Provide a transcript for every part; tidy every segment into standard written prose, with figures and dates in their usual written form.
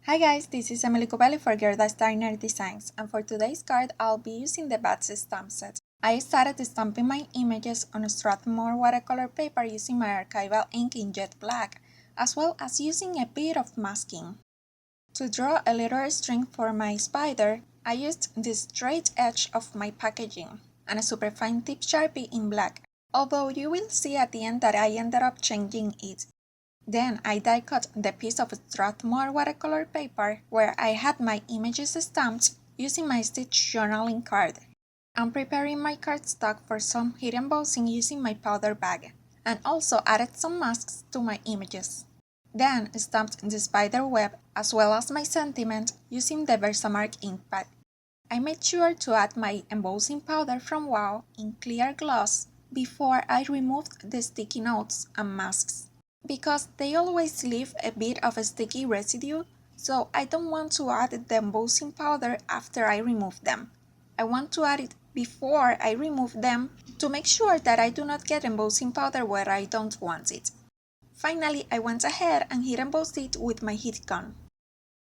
Hi guys, this is Emily Cubelli for Girl Designer Designs, and for today's card I'll be using the Bats stamp set. I started stamping my images on Strathmore watercolor paper using my archival ink in jet black, as well as using a bit of masking. To draw a little string for my spider, I used the straight edge of my packaging and a superfine tip Sharpie in black, although you will see at the end that I ended up changing it. Then I die cut the piece of Strathmore watercolor paper where I had my images stamped using my stitch journaling card. I'm preparing my cardstock for some heat embossing using my powder bag, and also added some masks to my images. Then stamped the spider web as well as my sentiment using the Versamark ink pad. I made sure to add my embossing powder from WOW in clear gloss before I removed the sticky notes and masks, because they always leave a bit of a sticky residue, so I don't want to add the embossing powder after I remove them. I want to add it before I remove them to make sure that I do not get embossing powder where I don't want it. Finally, I went ahead and heat embossed it with my heat gun.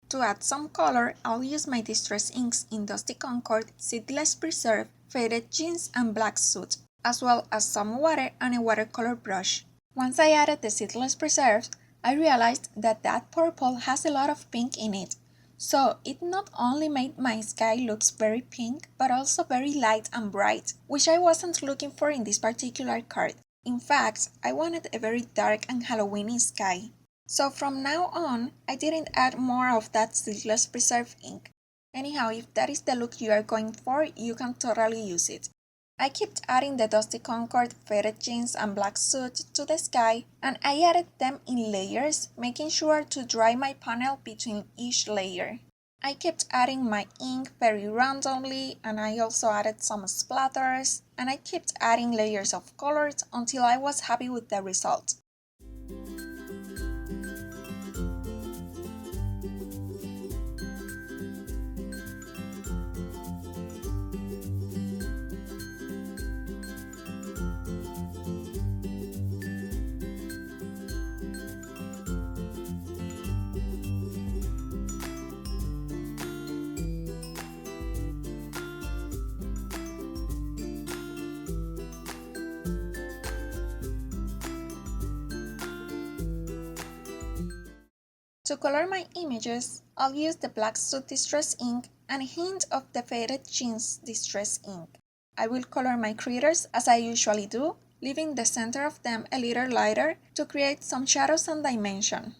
To add some color, I'll use my Distress inks in Dusty Concord, Seedless Preserve, Faded Jeans and Black Suit, as well as some water and a watercolor brush. Once I added the Seedless Preserves, I realized that purple has a lot of pink in it, so it not only made my sky looks very pink, but also very light and bright, which I wasn't looking for in this particular card. In fact, I wanted a very dark and Halloweeny sky. So from now on, I didn't add more of that Seedless Preserve ink. Anyhow, if that is the look you are going for, you can totally use it. I kept adding the Dusty Concord, Faded Jeans and Black Suit to the sky, and I added them in layers, making sure to dry my panel between each layer. I kept adding my ink very randomly, and I also added some splatters, and I kept adding layers of colors until I was happy with the result. To color my images, I'll use the Black Suit Distress ink and a hint of the Faded Jeans Distress ink. I will color my critters as I usually do, leaving the center of them a little lighter to create some shadows and dimension.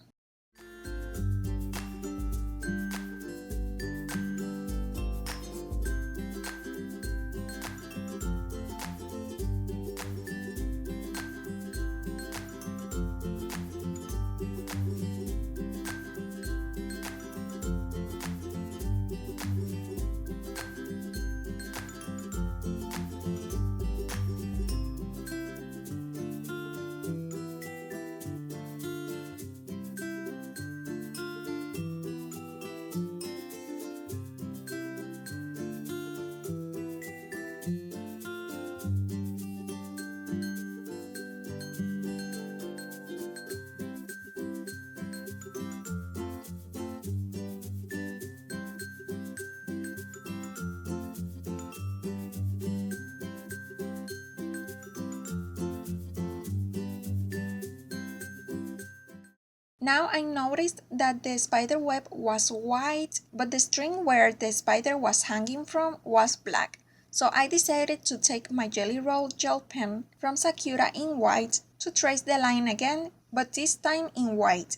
Now I noticed that the spider web was white, but the string where the spider was hanging from was black. So I decided to take my Jelly Roll gel pen from Sakura in white to trace the line again, but this time in white.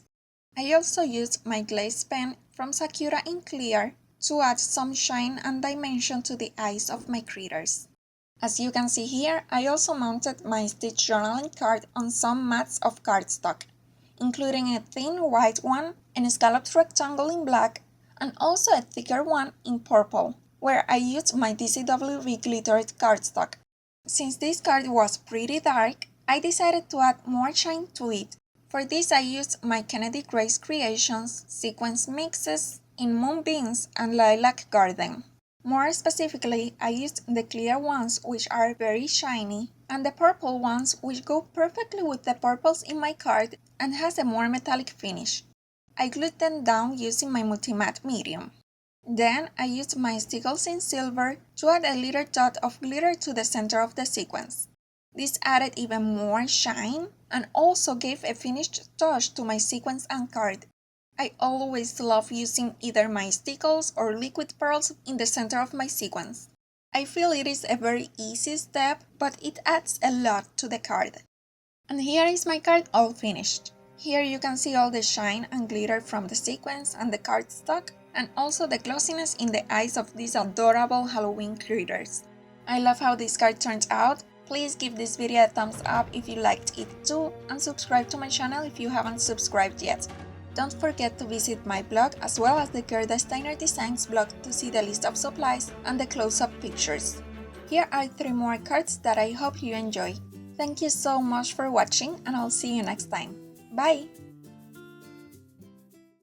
I also used my glaze pen from Sakura in clear to add some shine and dimension to the eyes of my critters. As you can see here, I also mounted my stitch journaling card on some mats of cardstock, including a thin white one, an scalloped rectangle in black, and also a thicker one in purple, where I used my DCW glittered cardstock. Since this card was pretty dark, I decided to add more shine to it. For this I used my Kennedy Grace Creations sequence mixes in Moonbeams and Lilac Garden. More specifically, I used the clear ones, which are very shiny, and the purple ones, which go perfectly with the purples in my card and has a more metallic finish. I glued them down using my multi-matte medium. Then I used my stickles in silver to add a little dot of glitter to the center of the sequence. This added even more shine and also gave a finished touch to my sequence and card. I always love using either my stickles or liquid pearls in the center of my sequence. I feel it is a very easy step, but it adds a lot to the card. And here is my card all finished. Here you can see all the shine and glitter from the sequence and the cardstock, and also the glossiness in the eyes of these adorable Halloween critters. I love how this card turned out. Please give this video a thumbs up if you liked it too, and subscribe to my channel if you haven't subscribed yet. Don't forget to visit my blog as well as the Gerda Steiner Designs blog to see the list of supplies and the close-up pictures. Here are 3 more cards that I hope you enjoy. Thank you so much for watching, and I'll see you next time. Bye!